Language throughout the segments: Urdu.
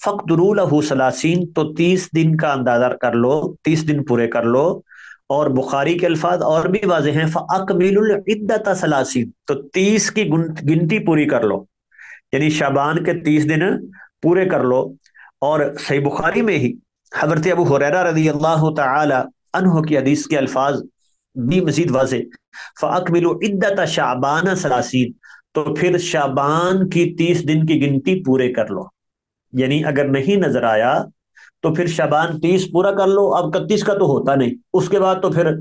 فقدروا لہ ثلاثین، تو 30 دن کا اندازہ کر لو، 30 دن پورے کر لو۔ اور بخاری کے الفاظ اور بھی واضح ہیں، فَأَكْمِلُوا الْعِدَّةَ ثَلَاثِينَ، تو 30 کی گنتی پوری کر لو، یعنی شعبان کے 30 دن پورے کر لو۔ اور صحیح بخاری میں ہی حضرت ابو ہریرہ رضی اللہ تعالی عنہ کی حدیث کے الفاظ بھی مزید واضح، فَأَكْمِلُوا عِدَّةَ شَعْبَانَ ثَلَاثِينَ، تو پھر شعبان کی 30 دن کی گنتی پورے کر لو، یعنی اگر نہیں نظر آیا تو پھر شعبان 30 پورا کر لو۔ اب 31 کا تو ہوتا نہیں، اس کے بعد تو پھر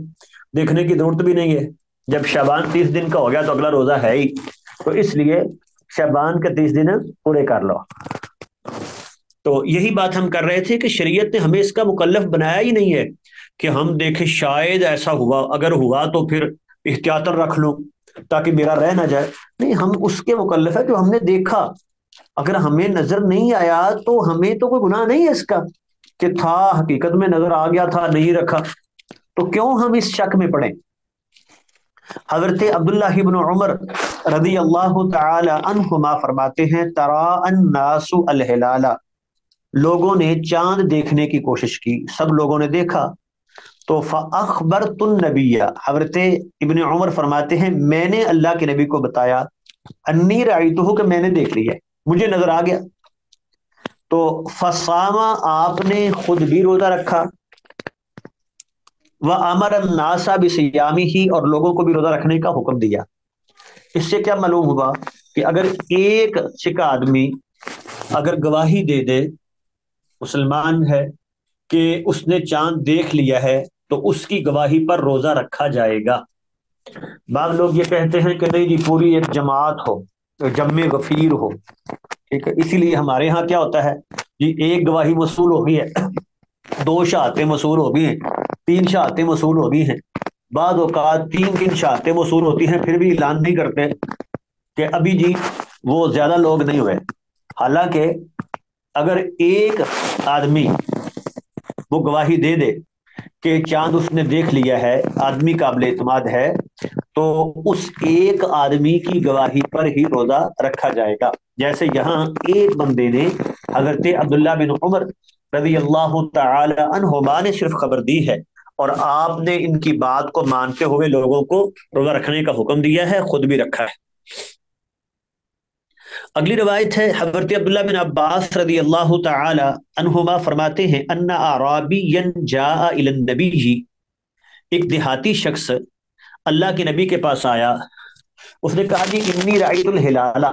دیکھنے کی ضرورت بھی نہیں ہے، جب شعبان 30 دن کا ہو گیا تو اگلا روزہ ہے ہی، تو اس لیے شعبان کے 30 دن پورے کر لو۔ تو یہی بات ہم کر رہے تھے کہ شریعت نے ہمیں اس کا مکلف بنایا ہی نہیں ہے کہ ہم دیکھیں شاید ایسا ہوا، اگر ہوا تو پھر احتیاطاً رکھ لوں تاکہ میرا رہ نہ جائے، نہیں، ہم اس کے مکلف ہے جو ہم نے دیکھا۔ اگر ہمیں نظر نہیں آیا تو ہمیں تو کوئی گناہ نہیں ہے اس کا، کہ تھا حقیقت میں نظر آ گیا تھا نہیں رکھا، تو کیوں ہم اس شک میں پڑیں۔ حضرت عبداللہ ابن عمر رضی اللہ تعالی عنہما فرماتے ہیں، ترا الناس الہلال، لوگوں نے چاند دیکھنے کی کوشش کی، سب لوگوں نے دیکھا، تو فاخبرت النبی، حضرت ابن عمر فرماتے ہیں میں نے اللہ کے نبی کو بتایا، انی رأیتہ، کہ میں نے دیکھ لیا، مجھے نظر آ گیا، تو فصام، آپ نے خود بھی روزہ رکھا، وَأَمَرَ النَّاسَ بِصِيَامِهِ، اور لوگوں کو بھی روزہ رکھنے کا حکم دیا۔ اس سے کیا معلوم ہوا کہ اگر ایک سکہ آدمی اگر گواہی دے دے، مسلمان ہے، کہ اس نے چاند دیکھ لیا ہے، تو اس کی گواہی پر روزہ رکھا جائے گا۔ بعض لوگ یہ کہتے ہیں کہ نہیں جی، پوری ایک جماعت ہو، جمع غفیر ہو، ٹھیک ہے، اسی لیے ہمارے ہاں کیا ہوتا ہے جی، ایک گواہی موصول ہو گئی ہے، 2 شہادتیں موصول ہو گئی ہیں، 3 شہادتیں موصول ہو گئی ہیں، بعض اوقات 3 شہادتیں موصول ہوتی ہیں، پھر بھی اعلان نہیں کرتے کہ ابھی جی وہ زیادہ لوگ نہیں ہوئے۔ حالانکہ اگر ایک آدمی وہ گواہی دے دے کہ چاند اس نے دیکھ لیا ہے، آدمی قابل اعتماد ہے، تو اس ایک آدمی کی گواہی پر ہی روزہ رکھا جائے گا۔ جیسے یہاں ایک بندے نے حضرت عبداللہ بن عمر رضی اللہ تعالی عنہما نے صرف خبر دی ہے، اور آپ نے ان کی بات کو مانتے ہوئے لوگوں کو روزہ رکھنے کا حکم دیا ہے، خود بھی رکھا ہے۔ اگلی روایت ہے حضرت عبداللہ بن عباس رضی اللہ تعالی عنہما فرماتے ہیں، ان اعرابیا جاء الی النبی، ایک دیہاتی شخص اللہ کے نبی کے پاس آیا، اس نے کہا جی انی رأیت الہلال،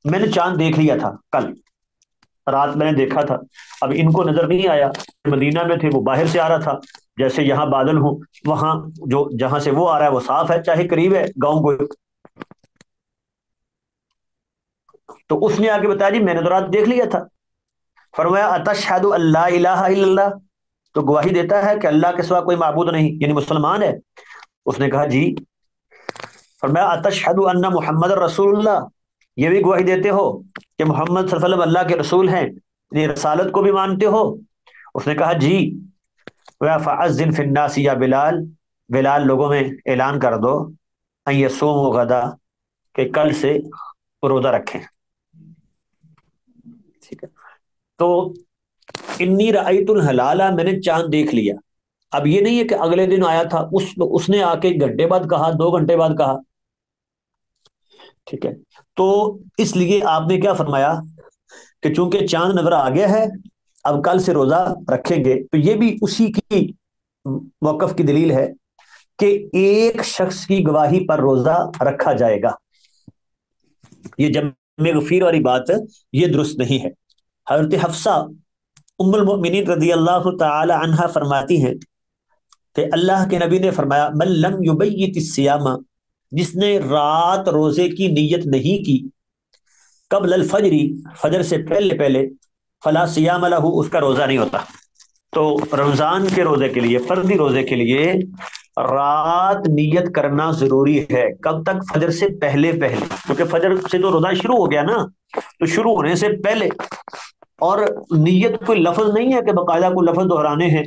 میں نے چاند دیکھ لیا تھا، کل رات میں نے دیکھا تھا، اب ان کو نظر نہیں آیا، مدینہ میں تھے، وہ باہر سے آ رہا تھا، جیسے یہاں بادل ہوں، وہاں جو جہاں سے وہ آ رہا ہے وہ صاف ہے، چاہے قریب ہے گاؤں کو، تو اس نے آ کے بتایا جی میں نے تو رات دیکھ لیا تھا۔ فرمایا اتشہد ان لا الہ الا اللہ، تو گواہی دیتا ہے کہ اللہ کے سوا کوئی معبود نہیں، یعنی مسلمان ہے۔ اس نے کہا جی۔ فرمایا اتشہد ان محمد رسول اللہ، یہ بھی گواہی دیتے ہو کہ محمد صلی اللہ علیہ وسلم اللہ کے رسول ہیں، یعنی رسالت کو بھی مانتے ہو؟ اس نے کہا جی۔ فأذن فی الناس یا بلال، بلال لوگوں میں اعلان کر دو، ان یصوموا غدا، کہ کل سے روزہ رکھیں، ٹھیک ہے۔ تو انی رأیت الہلال، میں نے چاند دیکھ لیا، اب یہ نہیں ہے کہ اگلے دن آیا تھا، اس نے آ کے 1 گھنٹے بعد کہا، 2 گھنٹے بعد کہا، ٹھیک ہے۔ تو اس لیے آپ نے کیا فرمایا کہ چونکہ چاند نظر آ گیا ہے، اب کل سے روزہ رکھیں گے، تو یہ بھی اسی کی موقف کی دلیل ہے کہ ایک شخص کی گواہی پر روزہ رکھا جائے گا۔ یہ جمع غفیر والی بات یہ درست نہیں ہے۔ حضرت حفصہ ام المؤمنین رضی اللہ تعالی عنہا فرماتی ہیں کہ اللہ کے نبی نے فرمایا، من لم یبیت الصیام، جس نے رات روزے کی نیت نہیں کی، قبل الفجر، فجر سے پہلے پہلے، فلا صیام لہ، اس کا روزہ نہیں ہوتا۔ تو رمضان کے روزے کے لیے، فرضی روزے کے لیے رات نیت کرنا ضروری ہے، کب تک؟ فجر سے پہلے پہلے، کیونکہ فجر سے تو روزہ شروع ہو گیا نا، تو شروع ہونے سے پہلے، اور نیت کوئی لفظ نہیں ہے کہ باقاعدہ کوئی لفظ دہرانے ہیں،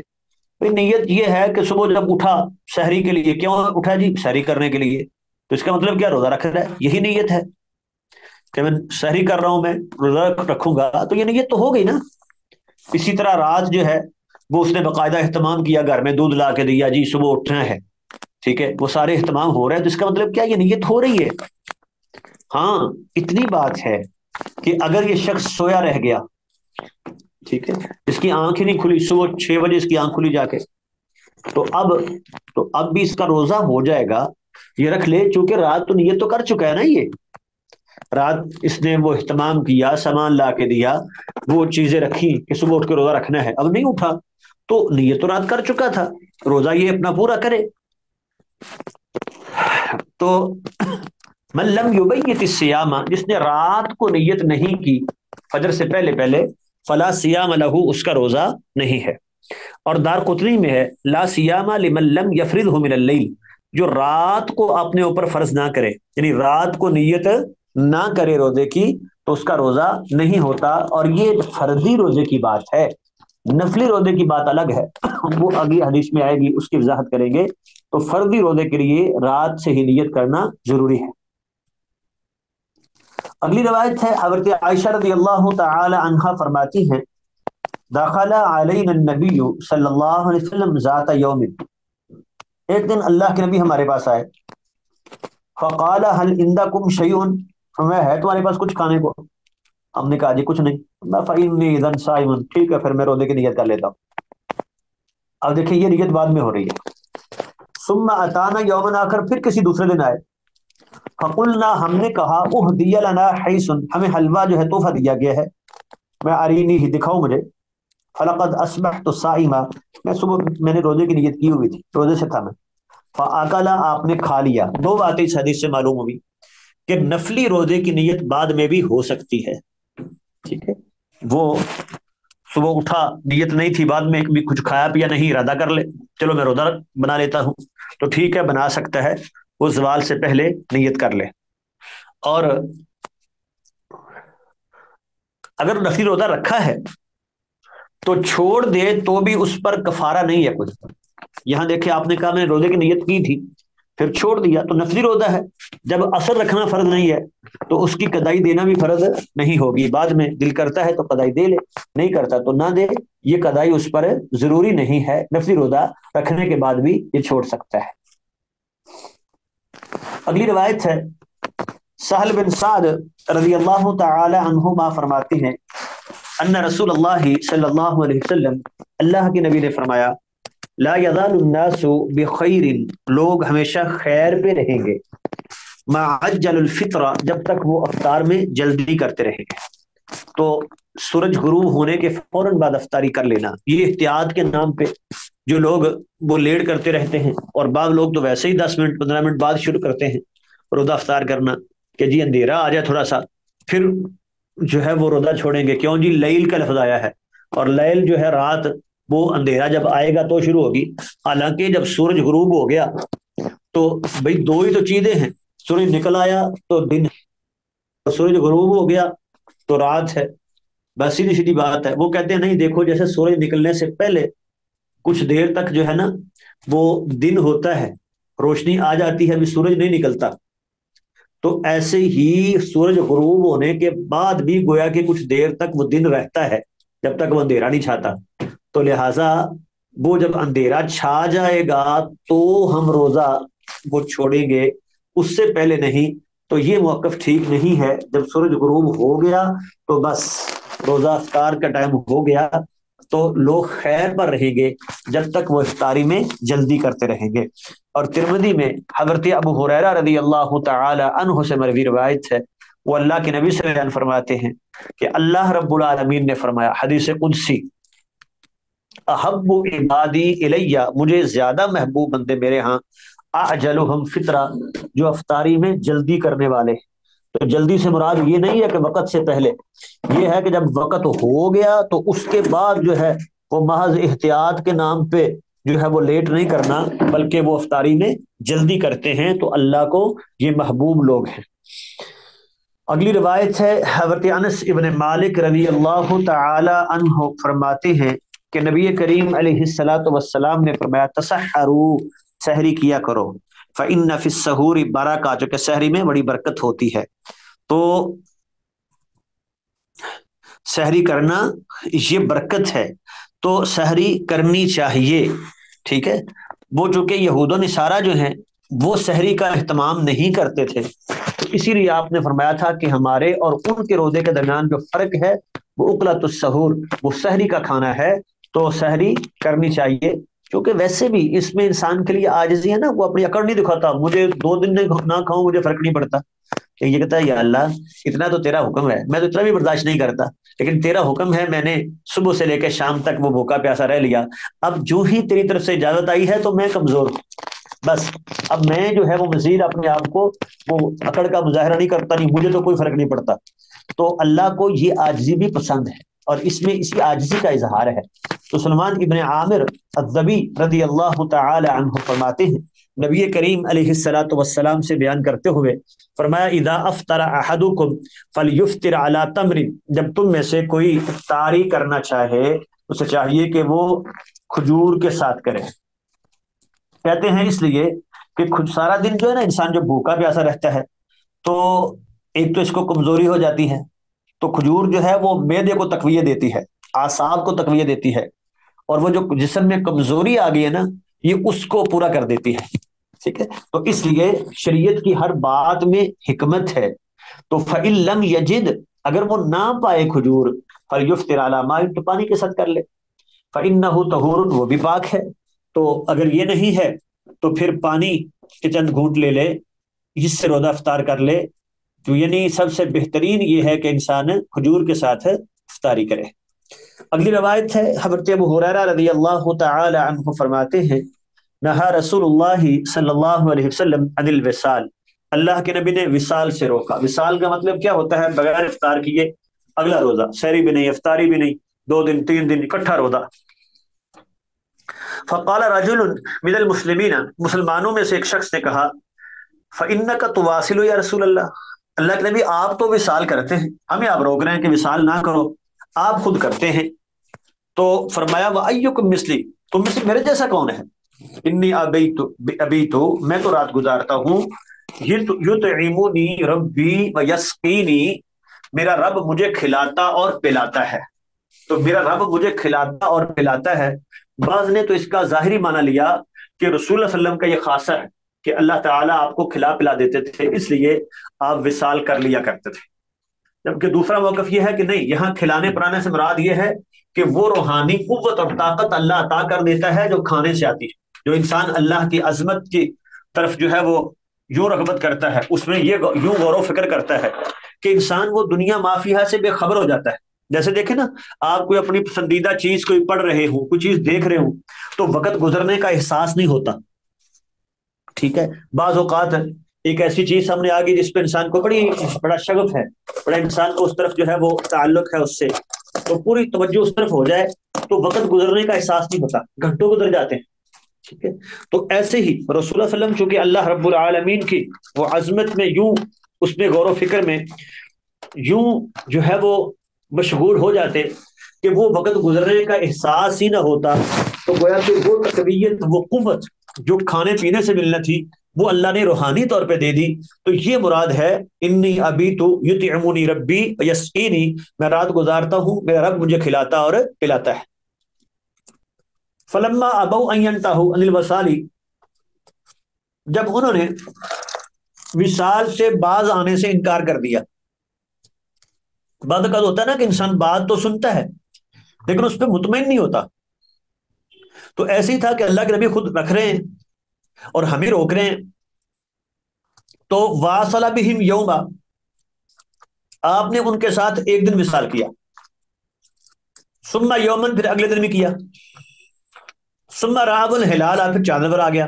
نیت یہ ہے کہ صبح جب اٹھا سحری کے لیے، کیوں اٹھا جی؟ سحری کرنے کے لیے، تو اس کا مطلب کیا؟ روزہ رکھ رہا ہے، یہی نیت ہے۔ کہ میں سحری کر رہا ہوں، میں روزہ رکھوں گا، تو یہ نیت تو ہو گئی نا۔ اسی طرح رات جو ہے وہ اس نے باقاعدہ اہتمام کیا، گھر میں دودھ لا کے دیا، جی صبح اٹھنا ہے، ٹھیک ہے، وہ سارے اہتمام ہو رہے ہیں، تو اس کا مطلب کیا، یہ نیت ہو رہی ہے۔ ہاں، اتنی بات ہے کہ اگر یہ شخص سویا رہ گیا، ٹھیک ہے، اس کی آنکھ ہی نہیں کھلی، صبح 6 بجے اس کی آنکھ کھلی جا کے، تو اب بھی اس کا روزہ ہو جائے گا، یہ رکھ لے، چونکہ رات تو نیت تو کر چکا ہے نا، یہ رات اس نے وہ اہتمام کیا، سامان لا کے دیا، وہ چیزیں رکھی کہ صبح اٹھ کے روزہ رکھنا ہے، اب نہیں اٹھا تو نیت تو رات کر چکا تھا، روزہ یہ اپنا پورا کرے۔ تو من لم یبیت الصیام، جس نے رات کو نیت نہیں کی فجر سے پہلے پہلے، فلا صیام لہ، اس کا روزہ نہیں ہے۔ اور دار قطنی میں ہے لا صیام لمن لم یفرضہ من اللیل، جو رات کو اپنے اوپر فرض نہ کرے، یعنی رات کو نیت نہ کرے روزے کی، تو اس کا روزہ نہیں ہوتا۔ اور یہ فرضی روزے کی بات ہے، نفلی روزے کی بات الگ ہے، وہ اگلی حدیث میں آئے گی، اس کی وضاحت کریں گے۔ تو فرضی روزے کے لیے رات سے ہی نیت کرنا ضروری ہے۔ اگلی روایت ہے، حضرت عائشہ رضی اللہ تعالی عنہا فرماتی ہیں، دخل علینا النبی صلی اللہ علیہ وسلم ذات یوم، ایک دن اللہ کے نبی ہمارے پاس آئے، فقال هل عندکم شیء، ہمیں ہے تمہارے پاس کچھ کھانے کو؟ ہم نے کہا جی کچھ نہیں۔ فإنی اذا صائم، ٹھیک ہے پھر میں روزے کی نیت کر لیتا ہوں۔ اب دیکھیں یہ نیت بعد میں ہو رہی ہے۔ ثم اتانا یوما آخر، پھر کسی دوسرے دن آئے، فقلنا، ہم نے کہا، اہدی لنا حیث، ہمیں حلوہ جو ہے تحفہ دیا گیا ہے، میں ارینی ہی، دکھاؤ مجھے، فلقد اصبحت صائما، میں صبح میں نے روزے کی نیت کی ہوئی تھی، روزے سے تھا میں، فاکل، آپ نے کھا لیا۔ دو باتیں اس حدیث سے معلوم ہوئی کہ نفلی روزے کی نیت بعد میں بھی ہو سکتی ہے، ٹھیک ہے، وہ صبح اٹھا، نیت نہیں تھی، بعد میں بھی کچھ کھایا پیا نہیں، ارادہ کر لے چلو میں روزہ بنا لیتا ہوں، تو ٹھیک ہے بنا سکتا ہے، وہ زوال سے پہلے نیت کر لے۔ اور اگر نفلی روزہ رکھا ہے تو چھوڑ دے تو بھی اس پر کفارہ نہیں ہے کچھ۔ یہاں دیکھیں آپ نے کہا میں نے روزے کی نیت کی تھی پھر چھوڑ دیا، تو نفلی روزہ ہے، جب اثر رکھنا فرض نہیں ہے تو اس کی قضائی دینا بھی فرض نہیں ہوگی، بعد میں دل کرتا ہے تو قضائی دے لے، نہیں کرتا تو نہ دے، یہ قضائی اس پر ضروری نہیں ہے، نفلی روزہ رکھنے کے بعد بھی یہ چھوڑ سکتا ہے۔ اگلی روایت ہے، سہل بن سعد رضی اللہ تعالی عنہما فرماتے ہیں، ان رسول اللہ صلی اللہ علیہ وسلم، اللہ کے نبی نے فرمایا، لا یزال الناس بخیر، لوگ ہمیشہ خیر پہ رہیں گے، ما عجل الفطر، جب تک وہ افطار میں جلدی کرتے رہیں گے۔ تو سورج غروب ہونے کے فوراً بعد افطاری کر لینا، یہ احتیاط کے نام پہ جو لوگ وہ لیٹ کرتے رہتے ہیں، اور بعض لوگ تو ویسے ہی 10 منٹ 15 منٹ بعد شروع کرتے ہیں روزہ افطار کرنا، کہ جی اندھیرا آ جائے تھوڑا سا پھر جو ہے وہ روزہ چھوڑیں گے، کیوں جی لیل کا لفظ آیا ہے، اور لیل جو ہے رات، وہ اندھیرا جب آئے گا تو شروع ہوگی، حالانکہ جب سورج غروب ہو گیا تو بھئی دو ہی تو چیزیں ہیں، سورج نکل آیا تو دن، سورج غروب ہو گیا تو رات ہے، بس سیدھی سیدھی بات ہے۔ وہ کہتے ہیں نہیں، دیکھو جیسے سورج نکلنے سے پہلے کچھ دیر تک جو ہے نا وہ دن ہوتا ہے، روشنی آ جاتی ہے، ابھی سورج نہیں نکلتا، تو ایسے ہی سورج غروب ہونے کے بعد بھی گویا کہ کچھ دیر تک وہ دن رہتا ہے، جب تک وہ اندھیرا نہیں چھاتا، تو لہٰذا وہ جب اندھیرا چھا جائے گا تو ہم روزہ وہ چھوڑیں گے، اس سے پہلے نہیں۔ تو یہ موقف ٹھیک نہیں ہے، جب سورج غروب ہو گیا تو بس روزہ افطار کا ٹائم ہو گیا، تو لوگ خیر پر رہیں گے جب تک وہ افطاری میں جلدی کرتے رہیں گے۔ اور ترمذی میں حضرت ابو ہریرہ رضی اللہ تعالی عنہ سے مروی روایت ہے، وہ اللہ کے نبی سے بیان فرماتے ہیں کہ اللہ رب العالمین نے فرمایا، حدیث قدسی، احب عبادی الیہ، مجھے زیادہ محبوب بندے میرے ہاں، اعجلہم فطرہ، جو افطاری میں جلدی کرنے والے۔ تو جلدی سے مراد یہ نہیں ہے کہ وقت سے پہلے، یہ ہے کہ جب وقت ہو گیا تو اس کے بعد جو ہے وہ محض احتیاط کے نام پہ جو ہے وہ لیٹ نہیں کرنا، بلکہ وہ افطاری میں جلدی کرتے ہیں، تو اللہ کو یہ محبوب لوگ ہیں۔ اگلی روایت ہے، حضرت انس ابن مالک رضی اللہ تعالی عنہ فرماتے ہیں کہ نبی کریم علیہ الصلاۃ والسلام نے فرمایا، تسحروا، سحری کیا کرو، فإن فی السحور برکہ، جو کہ سحری میں بڑی برکت ہوتی ہے۔ تو سحری کرنا یہ برکت ہے، تو سحری کرنی چاہیے، ٹھیک ہے۔ وہ چونکہ یہود و نصارہ جو ہیں وہ سحری کا اہتمام نہیں کرتے تھے، تو اسی لیے آپ نے فرمایا تھا کہ ہمارے اور ان کے روزے کے درمیان جو فرق ہے وہ اکلت السحور، وہ سحری کا کھانا ہے، تو سحری کرنی چاہیے۔ کیونکہ ویسے بھی اس میں انسان کے لیے عاجزی ہے نا، وہ اپنی اکڑ نہیں دکھاتا، مجھے 2 دن نہ کھاؤں مجھے فرق نہیں پڑتا، کہ یہ کہتا ہے یا اللہ اتنا تو تیرا حکم ہے، میں تو اتنا بھی برداشت نہیں کرتا، لیکن تیرا حکم ہے، میں نے صبح سے لے کے شام تک وہ بھوکا پیاسا رہ لیا، اب جو ہی تیری طرف سے اجازت آئی ہے تو میں کمزور ہوں، بس اب میں جو ہے وہ مزید اپنے آپ کو وہ اکڑ کا مظاہرہ نہیں کرتا، نہیں مجھے تو کوئی فرق نہیں پڑتا۔ تو اللہ کو یہ عاجزی بھی پسند ہے، اور اس میں اسی عاجزی کا اظہار ہے۔ تو سلمان ابن عامر الضبی رضی اللہ تعالی عنہ فرماتے ہیں، نبی کریم علیہ الصلاۃ والسلام سے بیان کرتے ہوئے فرمایا، اذا افطر احدکم فلیفطر علی تمر، جب تم میں سے کوئی افطاری کرنا چاہے اسے چاہیے کہ وہ کھجور کے ساتھ کرے۔ کہتے ہیں اس لیے کہ خود سارا دن جو ہے نا انسان جو بھوکا پیاسا رہتا ہے، تو ایک تو اس کو کمزوری ہو جاتی ہے، تو کھجور جو ہے وہ معدے کو تقویت دیتی ہے، اعصاب کو تقویت دیتی ہے، اور وہ جو جسم میں کمزوری آ گئی ہے نا یہ اس کو پورا کر دیتی ہے، ٹھیک ہے۔ تو اس لیے شریعت کی ہر بات میں حکمت ہے۔ تو فَإِن لَمْ يَجِدْ، اگر وہ نہ پائے کھجور، فَلْيُفْطِرْ عَلَىٰ مَاءٍ، تو پانی کے ساتھ کر لے، فَإِنَّهُ طَهُورٌ، وہ بھی پاک ہے۔ تو اگر یہ نہیں ہے تو پھر پانی کے چند گھونٹ لے لے، اس سے روزہ افطار کر لے، تو یعنی سب سے بہترین یہ ہے کہ انسان کھجور کے ساتھ افطاری کرے۔ اگلی روایت ہے، حضرت ابو ہریرہ رضی اللہ تعالی عنہ فرماتے ہیں، نہا رسول اللہ صلی اللہ علیہ وسلم عن الوصال، اللہ کے نبی نے وصال سے روکا۔ وصال کا مطلب کیا ہوتا ہے؟ بغیر افطار کیے اگلا روزہ، سحری بھی نہیں افطاری بھی نہیں، 2 دن 3 دن اکٹھا روزہ۔ فقال رجل من المسلمین، مسلمانوں میں سے ایک شخص نے کہا، فإنك تواصل یا رسول اللہ، اللہ کے نبی آپ تو وصال کرتے ہیں، ہمیں آپ روک رہے ہیں کہ وصال نہ کرو، آپ خود کرتے ہیں۔ تو فرمایا، وَأَيُّكُمْ مِثْلِي، تم میں سے میرے جیسا کون ہے؟ انی ابیت، میں تو رات گزارتا ہوں، یطعمنی ربی ویسقینی، میرا رب مجھے کھلاتا اور پلاتا ہے، تو میرا رب مجھے کھلاتا اور پلاتا ہے۔ بعض نے تو اس کا ظاہری معنی لیا کہ رسول اللہ صلی اللہ علیہ وسلم کا یہ خاصہ ہے کہ اللہ تعالیٰ آپ کو کھلا پلا دیتے تھے، اس لیے آپ وصال کر لیا کرتے تھے، جبکہ دوسرا موقف یہ ہے کہ نہیں، یہاں کھلانے پلانے سے مراد یہ ہے کہ وہ روحانی قوت اور طاقت اللہ عطا کر دیتا ہے جو کھانے سے آتی ہے، جو انسان اللہ کی عظمت کی طرف جو ہے وہ یوں رغبت کرتا ہے، اس میں یہ یوں غور و فکر کرتا ہے کہ انسان وہ دنیا مافیہ سے بے خبر ہو جاتا ہے۔ جیسے دیکھیں نا، آپ کوئی اپنی پسندیدہ چیز کوئی پڑھ رہے ہوں، کوئی چیز دیکھ رہے ہوں، تو وقت گزرنے کا احساس نہیں ہوتا، ٹھیک ہے۔ بعض اوقات ایک ایسی چیز سامنے آ گئی جس پہ انسان کو بڑا شغف ہے، بڑا انسان کو اس طرف جو ہے وہ تعلق ہے اس سے، تو پوری توجہ اس طرف ہو جائے تو وقت گزرنے کا احساس نہیں ہوتا، گھنٹوں گزر جاتے ہیں، ٹھیک ہے۔ تو ایسے ہی رسول اللہ صلی اللہ علیہ وسلم چونکہ اللہ رب العالمین کی وہ عظمت میں یوں اس میں غور و فکر میں یوں جو ہے وہ مشغول ہو جاتے کہ وہ وقت گزرنے کا احساس ہی نہ ہوتا، تو گویا کہ وہ تقویت، وہ قوت جو کھانے پینے سے ملنا تھی وہ اللہ نے روحانی طور پہ دے دی۔ تو یہ مراد ہے، انی ابیت یطعمنی ربی یسقینی، میں رات گزارتا ہوں، میرا رب مجھے کھلاتا اور پلاتا ہے۔ فلما ابوا ان ينتهوا عن الوصال، جب انہوں نے وصال سے باز آنے سے انکار کر دیا، بعض اوقات ہوتا ہے نا کہ انسان بات تو سنتا ہے لیکن اس پہ مطمئن نہیں ہوتا، تو ایسے ہی تھا کہ اللہ کے نبی خود رکھ رہے ہیں اور ہمیں روک رہے ہیں۔ تو واصل بہم یوما، آپ نے ان کے ساتھ ایک دن وصال کیا، ثم یومن، پھر اگلے دن بھی کیا، ثم رأوا الہلال، پھر چاند نظر آ گیا،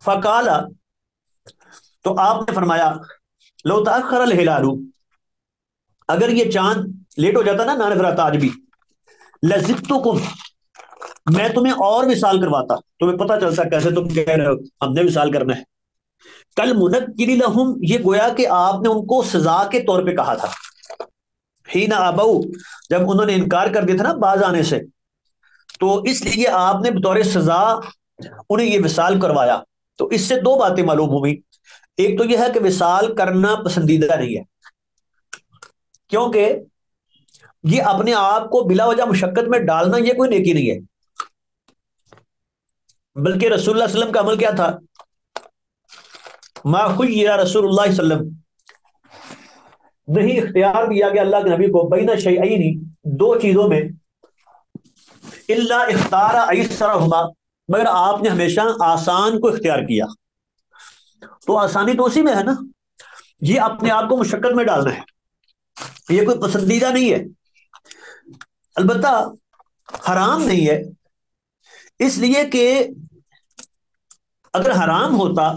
فقال، تو آپ نے فرمایا، لو تأخر الہلال، اگر یہ چاند لیٹ ہو جاتا نا نظر آتا آج بھی، لزدتکم، میں تمہیں اور وصال کرواتا، تمہیں پتہ چلتا کیسے تم کہہ رہے ہو ہم نے وصال کرنا ہے۔ کل منکر لہم، یہ گویا کہ آپ نے ان کو سزا کے طور پہ کہا تھا، حین ابو، جب انہوں نے انکار کر دیا تھا نا باز آنے سے، تو اس لیے آپ نے بطور سزا انہیں یہ وصال کروایا۔ تو اس سے 2 باتیں معلوم ہوئی، ایک تو یہ ہے کہ وصال کرنا پسندیدہ نہیں ہے، کیونکہ یہ اپنے آپ کو بلا وجہ مشقت میں ڈالنا یہ کوئی نیکی نہیں ہے، بلکہ رسول اللہ صلی اللہ علیہ وسلم کا عمل کیا تھا؟ ما خیر رسول اللہ صلی اللہ علیہ وسلم، نہیں اختیار دیا گیا اللہ کے نبی کو بین شیئین، دو چیزوں میں، الا اختار ایسرہما، مگر آپ نے ہمیشہ آسان کو اختیار کیا۔ تو آسانی تو اسی میں ہے نا، یہ اپنے آپ کو مشقت میں ڈالنا ہے، یہ کوئی پسندیدہ نہیں ہے، البتہ حرام نہیں ہے، اس لیے کہ اگر حرام ہوتا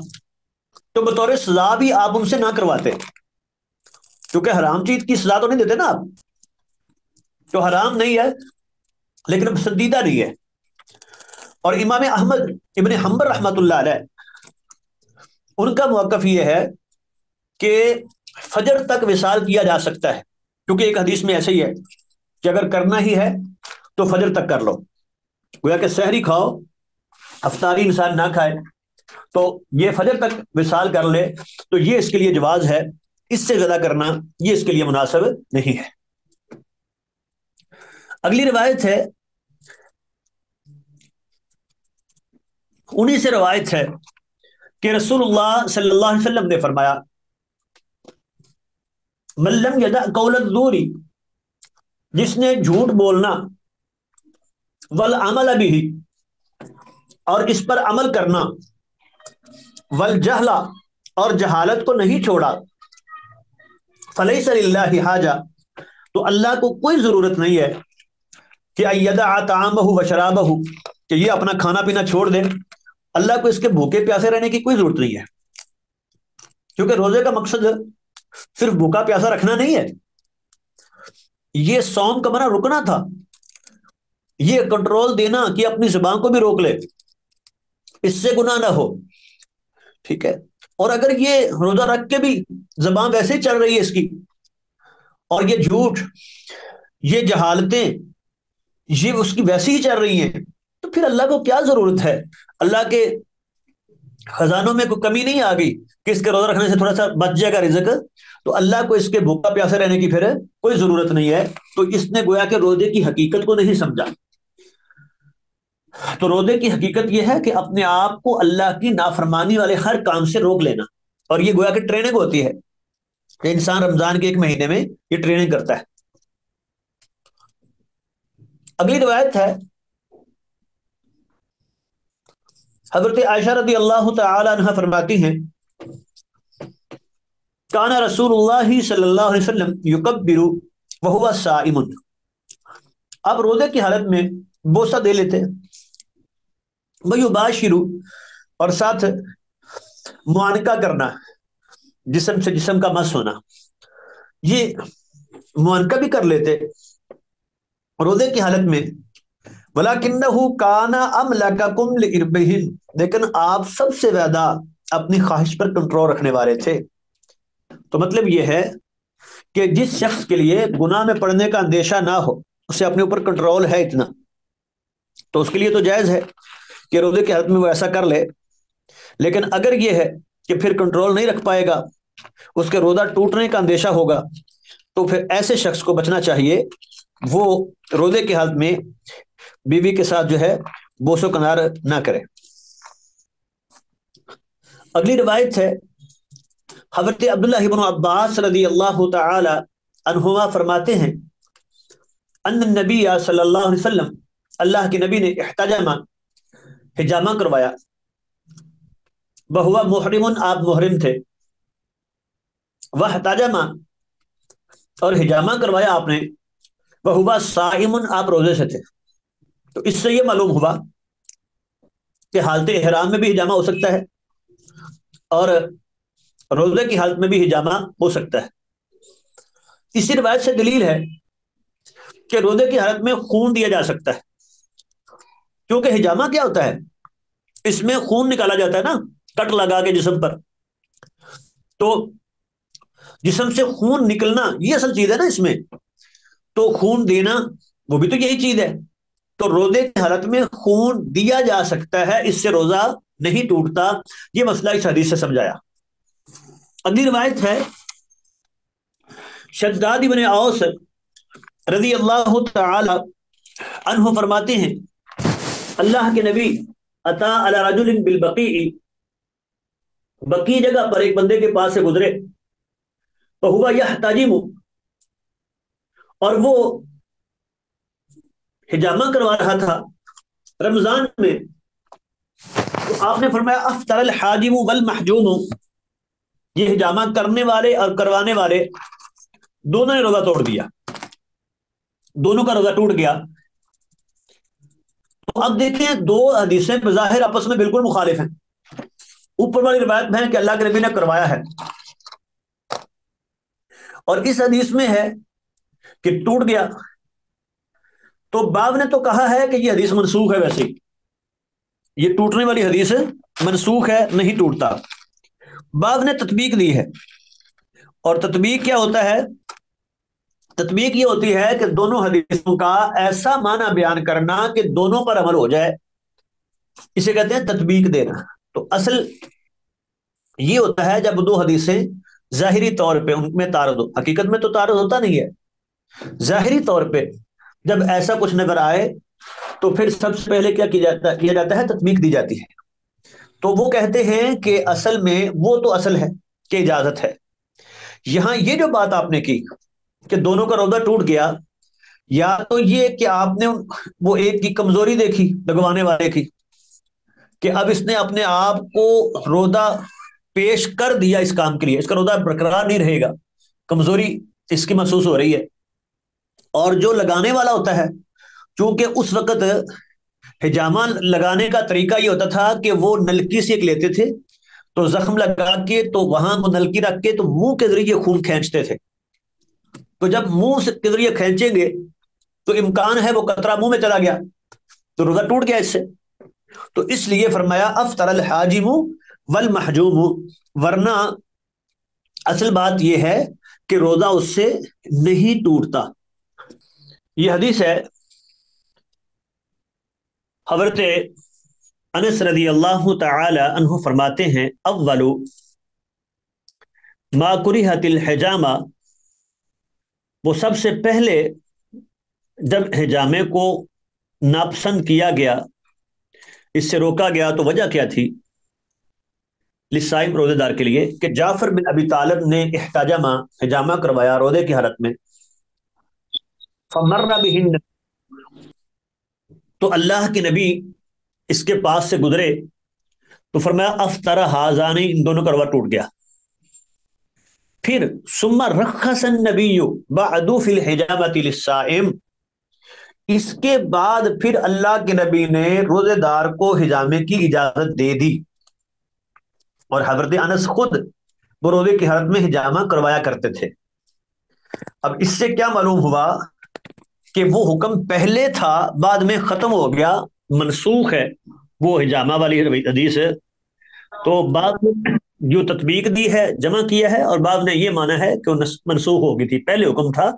تو بطور سزا بھی آپ ان سے نہ کرواتے، کیونکہ حرام چیز کی سزا تو نہیں دیتے نا آپ، تو حرام نہیں ہے لیکن پسندیدہ نہیں ہے۔ اور امام احمد ابن حنبل رحمۃ اللہ علیہ، ان کا موقف یہ ہے کہ فجر تک وصال کیا جا سکتا ہے، کیونکہ ایک حدیث میں ایسے ہی ہے کہ اگر کرنا ہی ہے تو فجر تک کر لو، گویا کہ سحری کھاؤ، افطاری انسان نہ کھائے تو یہ فجر تک وصال کر لے تو یہ اس کے لیے جواز ہے، اس سے زیادہ کرنا یہ اس کے لیے مناسب نہیں ہے۔ اگلی روایت ہے، انہی سے روایت ہے کہ رسول اللہ صلی اللہ علیہ وسلم نے فرمایا، من لم یدع قول الزور، جس نے جھوٹ بولنا، والعمل به، اور اس پر عمل کرنا، والجہل، اور جہالت کو نہیں چھوڑا، فلیس للہ حاجہ، تو اللہ کو کوئی ضرورت نہیں ہے کہ ان یدع طعامہ وشرابہ، کہ یہ اپنا کھانا پینا چھوڑ دے، اللہ کو اس کے بھوکے پیاسے رہنے کی کوئی ضرورت نہیں ہے، کیونکہ روزے کا مقصد صرف بھوکا پیاسا رکھنا نہیں ہے، یہ صوم کا منع رکنا تھا، یہ کنٹرول دینا کہ اپنی زبان کو بھی روک لے، اس سے گناہ نہ ہو، ٹھیک ہے۔ اور اگر یہ روزہ رکھ کے بھی زبان ویسے ہی چل رہی ہے اس کی، اور یہ جھوٹ، یہ جہالتیں، یہ اس کی ویسی ہی چل رہی ہیں، تو پھر اللہ کو کیا ضرورت ہے؟ اللہ کے خزانوں میں کوئی کمی نہیں آ گئی کہ اس کے روزہ رکھنے سے تھوڑا سا بچ جائے گا رزق، تو اللہ کو اس کے بھوکا پیاسے رہنے کی پھر کوئی ضرورت نہیں ہے، تو اس نے گویا کہ روزے کی حقیقت کو نہیں سمجھا۔ تو روزے کی حقیقت یہ ہے کہ اپنے آپ کو اللہ کی نافرمانی والے ہر کام سے روک لینا، اور یہ گویا کہ ٹریننگ ہوتی ہے کہ انسان رمضان کے ایک مہینے میں یہ ٹریننگ کرتا ہے۔ اگلی روایت ہے، حضرت عائشہ رضی اللہ تعالی عنہ فرماتی ہیں، کان رسول اللہ صلی اللہ علیہ وسلم یکبر وہو صائم، آپ روزے کی حالت میں بوسہ دے لیتے، ویباشر، اور ساتھ معانقہ کرنا، جسم سے جسم کا مس ہونا، یہ معانقہ بھی کر لیتے روزے کی حالت میں، وَلَكِنَّهُ كَانَ أَمْلَكَكُمْ لِإِرْبِهِ، لیکن آپ سب سے زیادہ اپنی خواہش پر کنٹرول رکھنے والے تھے۔ تو مطلب یہ ہے کہ جس شخص کے لیے گناہ میں پڑنے کا اندیشہ نہ ہو، اسے اپنے اوپر کنٹرول ہے اتنا، تو اس کے لیے تو جائز ہے کہ روزے کی حالت میں وہ ایسا کر لے، لیکن اگر یہ ہے کہ پھر کنٹرول نہیں رکھ پائے گا، اس کے روزہ ٹوٹنے کا اندیشہ ہوگا، تو پھر ایسے شخص کو بچنا چاہیے، وہ روزے کی حالت میں بیوی کے ساتھ جو ہے بوس و کنار نہ کرے۔ اگلی روایت ہے، حضرت عبداللہ بن عباس رضی اللہ تعالی عنہما فرماتے ہیں، ان النبی صلی اللہ علیہ وسلم، اللہ کے نبی نے احتجم، حجامہ کروایا، بہوا محرم، آپ محرم تھے، واحتجم، اور حجامہ کروایا آپ نے، بہوا صائم، آپ روزے سے تھے۔ تو اس سے یہ معلوم ہوا کہ حالت احرام میں بھی حجامہ ہو سکتا ہے اور روزے کی حالت میں بھی حجامہ ہو سکتا ہے۔ اسی روایت سے دلیل ہے کہ روزے کی حالت میں خون دیا جا سکتا ہے، کیونکہ حجامہ کیا ہوتا ہے؟ اس میں خون نکالا جاتا ہے نا، کٹ لگا کے جسم پر، تو جسم سے خون نکلنا یہ اصل چیز ہے نا اس میں، تو خون دینا وہ بھی تو یہی چیز ہے، تو روزے کی حالت میں خون دیا جا سکتا ہے، اس سے روزہ نہیں ٹوٹتا، یہ مسئلہ اس حدیث سے سمجھایا۔ اگلی روایت ہے شداد بن اوس رضی اللہ تعالی عنہ فرماتے ہیں اللہ کے نبی عطا علی رجل بالبقیع، بقی جگہ پر ایک بندے کے پاس سے گزرے، تو ہوا یحتجم، اور وہ حجامہ کروا رہا تھا رمضان میں، تو آپ نے فرمایا افطر الحاجم والمحجوم، یہ حجامہ کرنے والے اور کروانے والے دونوں نے روزہ توڑ دیا، دونوں کا روزہ ٹوٹ گیا۔ تو اب دیکھیں دو حدیثیں بظاہر آپس میں بالکل مخالف ہیں۔ اوپر والی روایت میں ہے کہ اللہ کے نبی نے کروایا ہے، اور اس حدیث میں ہے کہ ٹوٹ گیا۔ تو بعض نے تو کہا ہے کہ یہ حدیث منسوخ ہے، ویسے یہ ٹوٹنے والی حدیث منسوخ ہے، نہیں ٹوٹتا۔ بعض نے تطبیق دی ہے، اور تطبیق کیا ہوتا ہے؟ تطبیق یہ ہوتی ہے کہ دونوں حدیثوں کا ایسا معنی بیان کرنا کہ دونوں پر عمل ہو جائے، اسے کہتے ہیں تطبیق دینا۔ تو اصل یہ ہوتا ہے جب دو حدیثیں ظاہری طور پہ ان میں تعارض ہو، حقیقت میں تو تعارض ہوتا نہیں ہے، ظاہری طور پہ جب ایسا کچھ نظر آئے تو پھر سب سے پہلے کیا کیا جاتا ہے؟ تطبیق دی جاتی ہے۔ تو وہ کہتے ہیں کہ اصل میں وہ تو اصل ہے کہ اجازت ہے۔ یہاں یہ جو بات آپ نے کی کہ دونوں کا روزہ ٹوٹ گیا، یا تو یہ کہ آپ نے وہ ایک کی کمزوری دیکھی لگوانے والے کی، کہ اب اس نے اپنے آپ کو روزہ پیش کر دیا اس کام کے لیے، اس کا روزہ برقرار نہیں رہے گا، کمزوری اس کی محسوس ہو رہی ہے۔ اور جو لگانے والا ہوتا ہے، چونکہ اس وقت حجامہ لگانے کا طریقہ یہ ہوتا تھا کہ وہ نلکی سے ایک لیتے تھے، تو زخم لگا کے تو وہاں وہ نلکی رکھ کے تو منہ کے ذریعے خون کھینچتے تھے۔ تو جب منہ کے ذریعے کھینچیں گے تو امکان ہے وہ قطرہ منہ میں چلا گیا تو روزہ ٹوٹ گیا اس سے۔ تو اس لیے فرمایا افطر الحاجم والمحجوم، ورنہ اصل بات یہ ہے کہ روزہ اس سے نہیں ٹوٹتا۔ یہ حدیث ہے حضرت انس رضی اللہ تعالی عنہ فرماتے ہیں اول ما کرہت الحجامہ، وہ سب سے پہلے جب حجامے کو ناپسند کیا گیا، اس سے روکا گیا، تو وجہ کیا تھی؟ للصائم، روزے دار کے لیے، کہ جعفر بن ابی طالب نے احتجامہ حجامہ کروایا روزے کی حالت میں، فمر بہن، تو اللہ کے نبی اس کے پاس سے گزرے تو فرمایا افطر ہذانی، ان دونوں کا روزہ ٹوٹ گیا۔ پھر ثم رخص النبی بعد فی الحجامۃ للصائم، اس کے بعد پھر اللہ کے نبی نے روزے دار کو حجامے کی اجازت دے دی، اور حضرت انس خود وہ روزے کی حالت میں حجامہ کروایا کرتے تھے۔ اب اس سے کیا معلوم ہوا کہ وہ حکم پہلے تھا، بعد میں ختم ہو گیا، منسوخ ہے وہ حجامہ والی حدیث۔ تو بعد میں جو تطبیق دی ہے، جمع کیا ہے، اور بعد میں یہ مانا ہے کہ وہ منسوخ ہو گئی تھی، پہلے حکم تھا،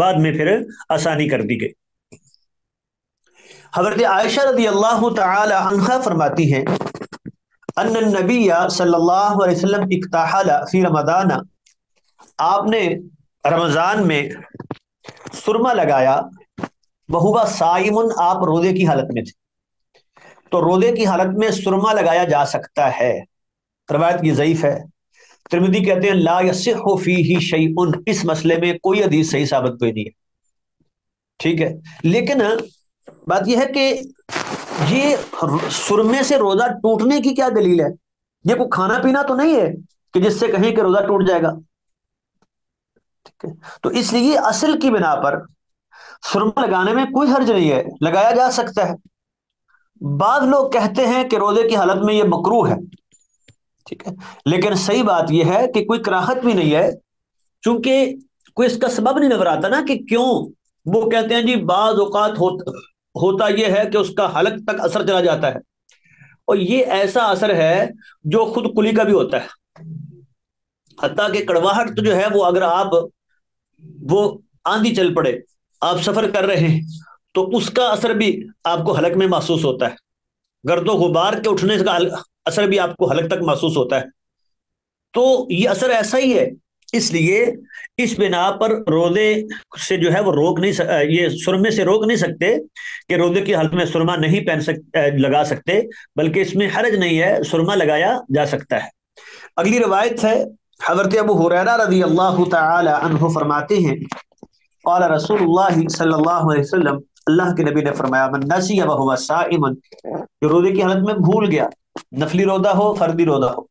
بعد میں پھر آسانی کر دی گئی۔ حضرت عائشہ رضی اللہ تعالی عنہا فرماتی ہیں ان النبی صلی اللہ علیہ وسلم اکتحل فی رمضان، آپ نے رمضان میں سرما لگایا، وہو صائم، آپ روزے کی حالت میں تھے۔ تو روزے کی حالت میں سرما لگایا جا سکتا ہے، روایت یہ ضعیف ہے۔ ترمذی کہتے ہیں لا یصح فیہ شیء، اس مسئلے میں کوئی حدیث صحیح ثابت کوئی نہیں ہے، ٹھیک ہے۔ لیکن بات یہ ہے کہ یہ سرمے سے روزہ ٹوٹنے کی کیا دلیل ہے؟ یہ کوئی کھانا پینا تو نہیں ہے کہ جس سے کہیں کہ روزہ ٹوٹ جائے گا، ٹھیک ہے۔ تو اس لیے اصل کی بنا پر سرما لگانے میں کوئی حرج نہیں ہے، لگایا جا سکتا ہے۔ بعض لوگ کہتے ہیں کہ روزے کی حالت میں یہ مکروہ ہے، ٹھیک ہے، لیکن صحیح بات یہ ہے کہ کوئی کراہت بھی نہیں ہے، چونکہ کوئی اس کا سبب نہیں نظر آتا نا کہ کیوں۔ وہ کہتے ہیں جی بعض اوقات ہوتا یہ ہے کہ اس کا حلق تک اثر چلا جاتا ہے، اور یہ ایسا اثر ہے جو خود کلی کا بھی ہوتا ہے، حتیٰ کہ کڑواہٹ تو جو ہے وہ اگر آپ وہ آندھی چل پڑے، آپ سفر کر رہے ہیں تو اس کا اثر بھی آپ کو حلق میں محسوس ہوتا ہے، گرد و غبار کے اٹھنے کا اثر بھی آپ کو حلق تک محسوس ہوتا ہے۔ تو یہ اثر ایسا ہی ہے اس لیے اس بنا پر روزے سے جو ہے وہ روک نہیں یہ سرمے سے روک نہیں سکتے کہ روزے کی حالت میں سرما نہیں لگا سکتے، بلکہ اس میں حرج نہیں ہے، سرما لگایا جا سکتا ہے۔ اگلی روایت ہے، حضرت ابو ہریرہ رضی اللہ تعالی عنہ فرماتے ہیں، قال رسول اللہ صلی اللہ علیہ وسلم، اللہ کے نبی نے فرمایا، من نسی وهو صائم، جو روزے کی حالت میں بھول گیا، نفلی روزہ ہو، فردی روزہ ہو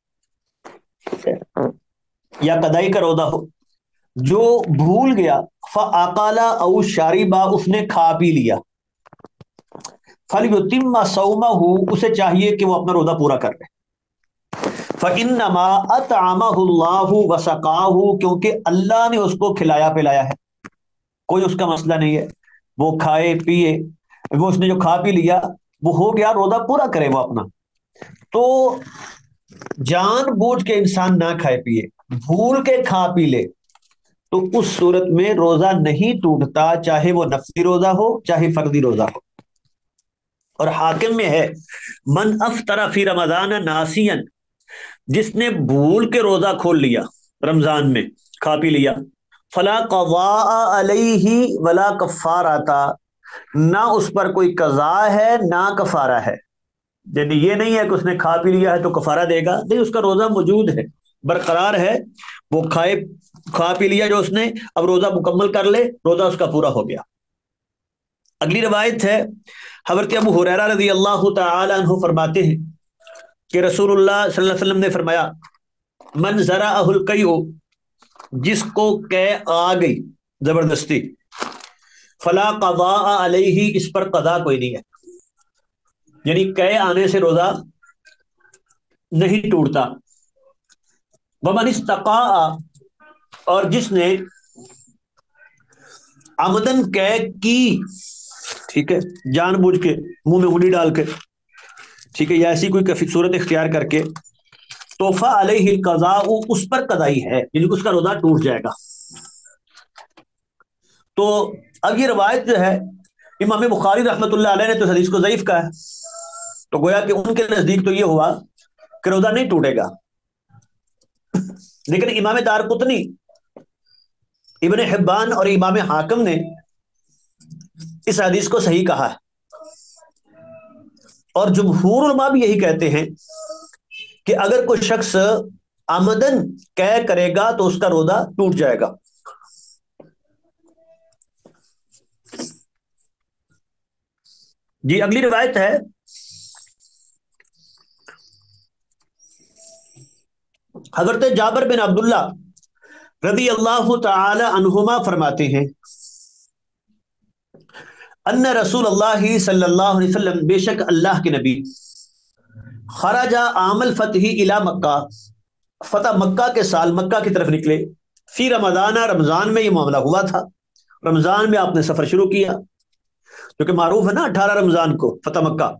یا قضائی کا روزہ ہو، جو بھول گیا، فاقال او شاربا، اس نے کھا پی لیا، فلیتم صومہ، اسے چاہیے کہ وہ اپنا روزہ پورا کر لے، فانما اطعمہ اللہ وسقاہ، کیونکہ اللہ نے اس کو کھلایا پلایا ہے، کوئی اس کا مسئلہ نہیں ہے، وہ کھائے پیے، وہ اس نے جو کھا پی لیا وہ ہو گیا، روزہ پورا کرے وہ اپنا۔ تو جان بوجھ کے انسان نہ کھائے پیے، بھول کے کھا پی لے، تو اس صورت میں روزہ نہیں ٹوٹتا، چاہے وہ نفلی روزہ ہو چاہے فردی روزہ ہو۔ اور حاکم میں ہے، من افطر فی رمضان ناسیا، جس نے بھول کے روزہ کھول لیا رمضان میں، کھا پی لیا، فلا قضاء علیہ ولا کفارہ، نہ اس پر کوئی قضا ہے نہ کفارہ ہے، یعنی یہ نہیں ہے کہ اس نے کھا پی لیا ہے تو کفارہ دے گا، نہیں، اس کا روزہ موجود ہے، برقرار ہے، وہ کھا پی لیا جو اس نے، اب روزہ مکمل کر لے، روزہ اس کا پورا ہو گیا۔ اگلی روایت ہے، حضرت ابو ہریرہ رضی اللہ تعالی عنہ فرماتے ہیں کہ رسول اللہ صلی اللہ علیہ وسلم نے فرمایا، من ذرأہ القیء، جس کو قے آ گئی زبردستی، فلا قضاء علیہ، اس پر قضا کوئی نہیں ہے، یعنی قے آنے سے روزہ نہیں ٹوٹتا۔ ومن استقاء، اور جس نے عمدن قے کی، ٹھیک ہے، جان بوجھ کے منہ میں انگلی ڈال کے، ٹھیک ہے، یا ایسی کوئی صورت اختیار کر کے، تو فعلیہ القضاء، اس پر قضائی ہے، یعنی اس کا روزہ ٹوٹ جائے گا۔ تو اب یہ روایت جو ہے، امام بخاری رحمۃ اللہ علیہ نے تو حدیث کو ضعیف کہا ہے، تو گویا کہ ان کے نزدیک تو یہ ہوا کہ روزہ نہیں ٹوٹے گا، لیکن امام دارقطنی، ابن حبان اور امام حاکم نے اس حدیث کو صحیح کہا ہے، اور جمہور علماء بھی یہی کہتے ہیں کہ اگر کوئی شخص آمدن قے کرے گا تو اس کا روزہ ٹوٹ جائے گا۔ جی اگلی روایت ہے، حضرت جابر بن عبداللہ رضی اللہ تعالی عنہما فرماتے ہیں، ان رسول اللہ صلی اللہ علیہ وسلم، بے شک اللہ کے نبی، خرج عام الفتح الی مکہ، فتح مکہ کے سال مکہ کی طرف نکلے، فی رمضان، رمضان میں یہ معاملہ ہوا تھا، رمضان میں آپ نے سفر شروع کیا، جو کہ معروف ہے نا 18 رمضان کو فتح مکہ،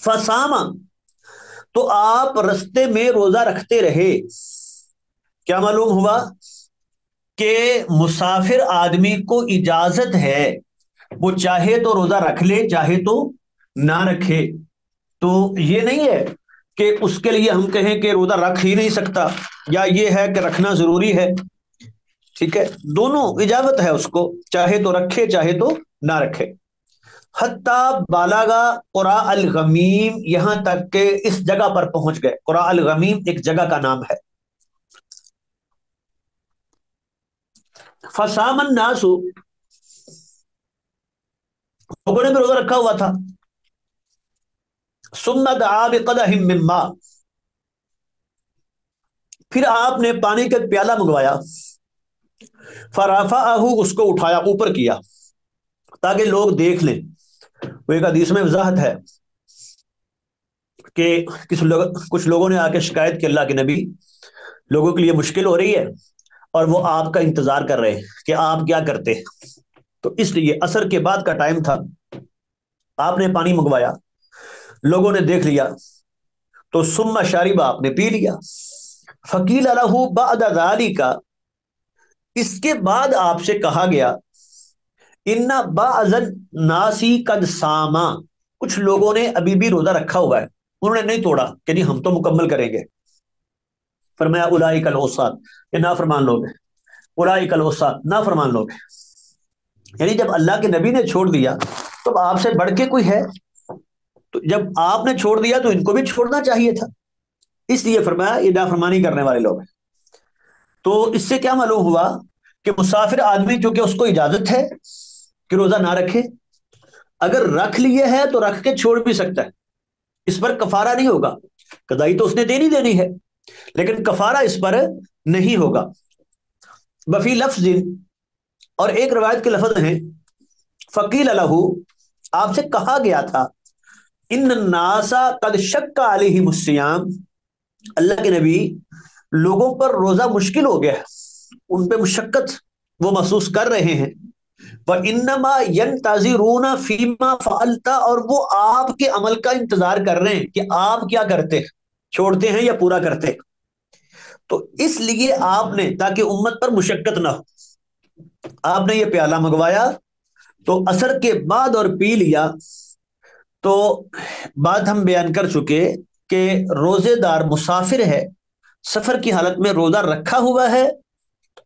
فصام، تو آپ رستے میں روزہ رکھتے رہے۔ کیا معلوم ہوا کہ مسافر آدمی کو اجازت ہے، وہ چاہے تو روزہ رکھ لے چاہے تو نہ رکھے، تو یہ نہیں ہے کہ اس کے لیے ہم کہیں کہ روزہ رکھ ہی نہیں سکتا، یا یہ ہے کہ رکھنا ضروری ہے، ٹھیک ہے، دونوں اجازت ہے اس کو، چاہے تو رکھے چاہے تو نہ رکھے۔ حتیٰ بالاغا قراء الغمیم، یہاں تک کہ اس جگہ پر پہنچ گئے، قراء الغمیم ایک جگہ کا نام ہے۔ فصام الناس، لوگوں نے بھی روزہ رکھا ہوا تھا، ثم دعا بقدح من ماء، پھر آپ نے پانی کا ایک پیالہ منگوایا، فرفعہ، اس کو اٹھایا، اوپر کیا، تاکہ لوگ دیکھ لیں۔ وہ ایک حدیث میں وضاحت ہے کہ کچھ لوگوں نے آ کے شکایت کی، اللہ کے نبی، لوگوں کے لیے مشکل ہو رہی ہے اور وہ آپ کا انتظار کر رہے ہیں کہ آپ کیا کرتے، تو اس لیے عصر کے بعد کا ٹائم تھا، آپ نے پانی منگوایا، لوگوں نے دیکھ لیا، تو ثم شارب، آپ نے پی لیا، فقیل لہ بعد ذلک، اس کے بعد آپ سے کہا گیا، ان بعض الناس قد صاما، کچھ لوگوں نے ابھی بھی روزہ رکھا ہوا ہے، انہوں نے نہیں توڑا کہ نہیں ہم تو مکمل کریں گے۔ فرمایا اولئک العصاۃ، یہ نافرمان لوگ ہیں، اولئک العصاۃ نافرمان لوگ ہیں۔ یعنی جب اللہ کے نبی نے چھوڑ دیا تو اب آپ سے بڑھ کے کوئی ہے؟ تو جب آپ نے چھوڑ دیا تو ان کو بھی چھوڑنا چاہیے تھا، اس لیے فرمایا یہ نافرمانی کرنے والے لوگ ہیں۔ تو اس سے کیا معلوم ہوا کہ مسافر آدمی چونکہ اس کو اجازت ہے کہ روزہ نہ رکھے، اگر رکھ لیے ہے تو رکھ کے چھوڑ بھی سکتا ہے، اس پر کفارہ نہیں ہوگا، قضائی تو اس نے دینی ہے لیکن کفارہ اس پر نہیں ہوگا۔ بفی لفظ، اور ایک روایت کے لفظ ہیں، فقیل لہ، آپ سے کہا گیا تھا، ان الناس قد شک علیہم الصیام، اللہ کے نبی لوگوں پر روزہ مشکل ہو گیا ہے، ان پہ مشقت وہ محسوس کر رہے ہیں، وَإِنَّمَا يَنْتَظِرُونَ فِيمَا فَعَلْتَ، اور وہ آپ کے عمل کا انتظار کر رہے ہیں کہ آپ کیا کرتے، چھوڑتے ہیں یا پورا کرتے۔ تو اس لیے آپ نے، تاکہ امت پر مشقت نہ ہو، آپ نے یہ پیالہ منگوایا تو اثر کے بعد اور پی لیا۔ تو بات ہم بیان کر چکے کہ روزے دار مسافر ہے، سفر کی حالت میں روزہ رکھا ہوا ہے،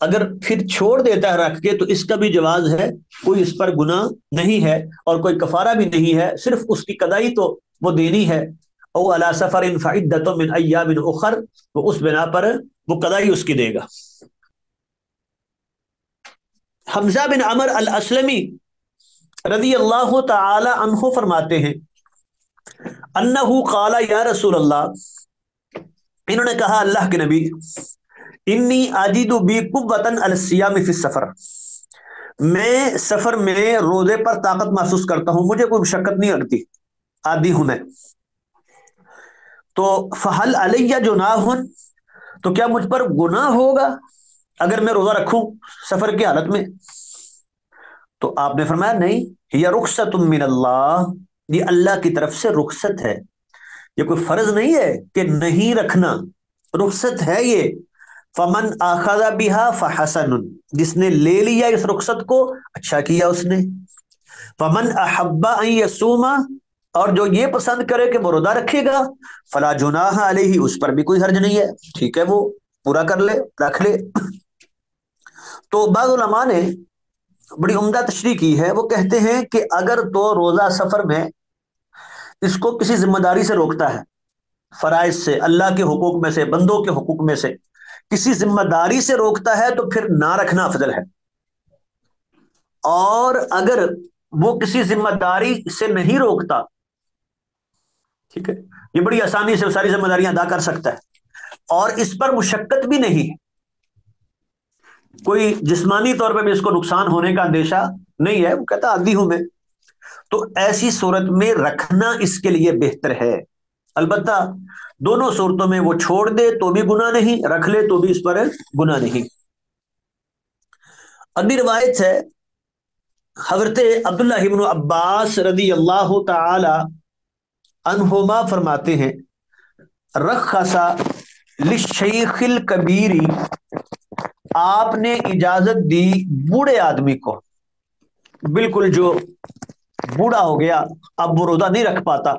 اگر پھر چھوڑ دیتا ہے رکھ کے تو اس کا بھی جواز ہے، کوئی اس پر گناہ نہیں ہے اور کوئی کفارہ بھی نہیں ہے، صرف اس کی قضائی تو وہ دینی ہے۔ او علی سفر فعدۃ من ایام اخر، وہ اس بنا پر وہ قضائی اس کی دے گا۔ حمزہ بن عمر الاسلمی رضی اللہ تعالی عنہ فرماتے ہیں، انہ قال یا رسول اللہ، انہوں نے کہا اللہ کے نبی، انی اجد بی قوۃ علی الصیام فی السفر، میں سفر میں روزے پر طاقت محسوس کرتا ہوں، مجھے کوئی مشقت نہیں لگتی، عادی ہوں میں۔ تو فہل علی جناح، تو کیا مجھ پر گناہ ہوگا اگر میں روزہ رکھوں سفر کی حالت میں؟ تو آپ نے فرمایا نہیں، یہ رخصت من اللہ، یہ اللہ کی طرف سے رخصت ہے، یہ کوئی فرض نہیں ہے کہ نہیں رکھنا، رخصت ہے یہ۔ فمن آخذ بها فحسن، جس نے لے لیا اس رخصت کو اچھا کیا اس نے۔ فمن احب ان یصوم، اور جو یہ پسند کرے کہ وہ روزہ رکھے گا، فلا جناح علیہ، اس پر بھی کوئی حرج نہیں ہے، ٹھیک ہے وہ پورا کر لے، رکھ لے۔ تو بعض علماء نے بڑی عمدہ تشریح کی ہے، وہ کہتے ہیں کہ اگر تو روزہ سفر میں اس کو کسی ذمہ داری سے روکتا ہے، فرائض سے، اللہ کے حقوق میں سے، بندوں کے حقوق میں سے کسی ذمہ داری سے روکتا ہے تو پھر نہ رکھنا افضل ہے، اور اگر وہ کسی ذمہ داری سے نہیں روکتا، ٹھیک ہے، یہ بڑی آسانی سے ساری ذمہ داریاں ادا کر سکتا ہے اور اس پر مشقت بھی نہیں ہے، کوئی جسمانی طور پہ بھی اس کو نقصان ہونے کا اندیشہ نہیں ہے، وہ کہتا عادی ہوں میں، تو ایسی صورت میں رکھنا اس کے لیے بہتر ہے۔ البتہ دونوں صورتوں میں وہ چھوڑ دے تو بھی گناہ نہیں، رکھ لے تو بھی اس پر گناہ نہیں۔ اگلی روایت ہے، حضرت عبداللہ ابن عباس رضی اللہ تعالی عنہما فرماتے ہیں، رخص للشیخ الکبیر، آپ نے اجازت دی بوڑھے آدمی کو، بالکل جو بوڑھا ہو گیا اب وہ روزہ نہیں رکھ پاتا،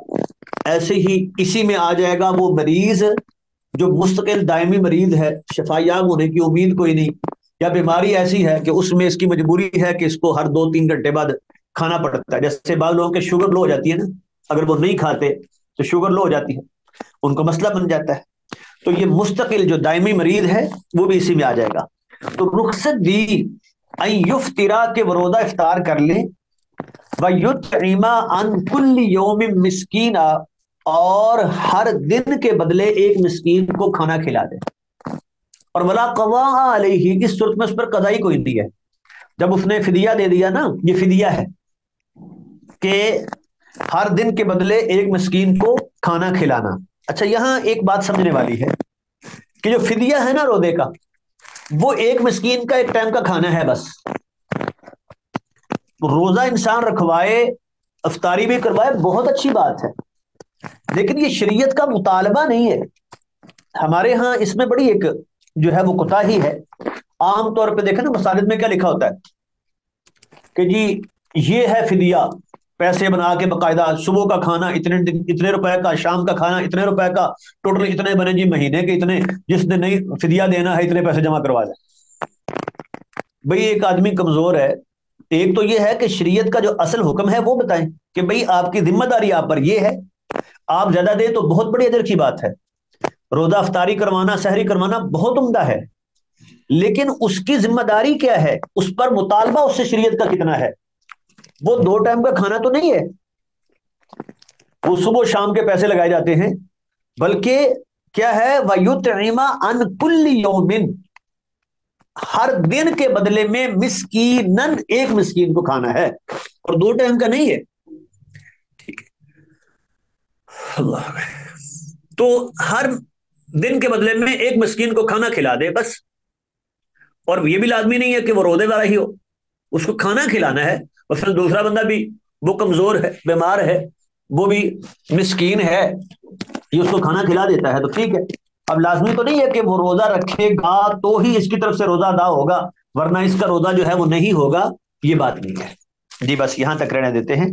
ایسے ہی اسی میں آ جائے گا وہ مریض جو مستقل دائمی مریض ہے، شفا یاب ہونے کی امید کوئی نہیں، یا بیماری ایسی ہے کہ اس میں اس کی مجبوری ہے کہ اس کو ہر 2-3 گھنٹے بعد کھانا پڑتا ہے، جیسے بعض لوگوں کے شوگر لو ہو جاتی ہے نا، اگر وہ نہیں کھاتے تو شوگر لو ہو جاتی ہے، ان کو مسئلہ بن جاتا ہے، تو یہ مستقل جو دائمی مریض ہے وہ بھی اسی میں آ جائے گا۔ تو رخصت دی ان یفطرا، کہ وہ روزہ افطار کر لے، وَيُطْعِمَ عَنْ كُلِّ يَوْمٍ مِسْكِينًا، اور ہر دن کے بدلے ایک مسکین کو کھانا کھلا دے، اور وَلَا قَضَاءَ عَلَيْهِ، اس صورت میں اس پر قضائی کوئی نہیں ہے، جب اس نے فدیہ دے دیا نا، یہ فدیہ ہے کہ ہر دن کے بدلے ایک مسکین کو کھانا کھلانا۔ اچھا یہاں ایک بات سمجھنے والی ہے کہ جو فدیہ ہے نا روزے کا، وہ ایک مسکین کا ایک ٹائم کا کھانا ہے بس، روزہ انسان رکھوائے، افطاری بھی کروائے، بہت اچھی بات ہے، لیکن یہ شریعت کا مطالبہ نہیں ہے۔ ہمارے ہاں اس میں بڑی ایک جو ہے وہ کوتاہی ہے، عام طور پہ دیکھیں نا مساجد میں کیا لکھا ہوتا ہے کہ جی یہ ہے فدیہ، پیسے بنا کے باقاعدہ صبح کا کھانا اتنے روپے کا، شام کا کھانا اتنے روپے کا، ٹوٹل اتنے بنے جی، مہینے کے اتنے، جس نے نہیں فدیہ دینا ہے اتنے پیسے جمع کروا دیں۔ بھئی ایک آدمی کمزور ہے، ایک تو یہ ہے کہ شریعت کا جو اصل حکم ہے وہ بتائیں کہ بھئی آپ کی ذمہ داری آپ پر یہ ہے، آپ زیادہ دیں تو بہت بڑی اجر کی بات ہے، روزہ افطاری کروانا، سحری کروانا بہت عمدہ ہے، لیکن اس کی ذمہ داری کیا ہے، اس پر مطالبہ اس سے شریعت کا کتنا ہے؟ وہ 2 ٹائم کا کھانا تو نہیں ہے، وہ صبح شام کے پیسے لگائے جاتے ہیں، بلکہ کیا ہے، وَيُطْعِمَ عَنْ كُلِّ يَوْمٍ، ہر دن کے بدلے میں مسکینن، ایک مسکین کو کھانا ہے، اور 2 ٹائم کا نہیں ہے۔ ٹھیک ہے، اللہ، تو ہر دن کے بدلے میں ایک مسکین کو کھانا کھلا دے بس، اور یہ بھی لازمی نہیں ہے کہ وہ روزے والا ہی ہو، اس کو کھانا کھلانا ہے، اور پھر دوسرا بندہ بھی وہ کمزور ہے، بیمار ہے، وہ بھی مسکین ہے، یہ اس کو کھانا کھلا دیتا ہے تو ٹھیک ہے۔ اب لازمی تو نہیں ہے کہ وہ روزہ رکھے گا تو ہی اس کی طرف سے روزہ ادا ہوگا، ورنہ اس کا روزہ جو ہے وہ نہیں ہوگا، یہ بات نہیں ہے۔ جی بس یہاں تک رہنے دیتے ہیں۔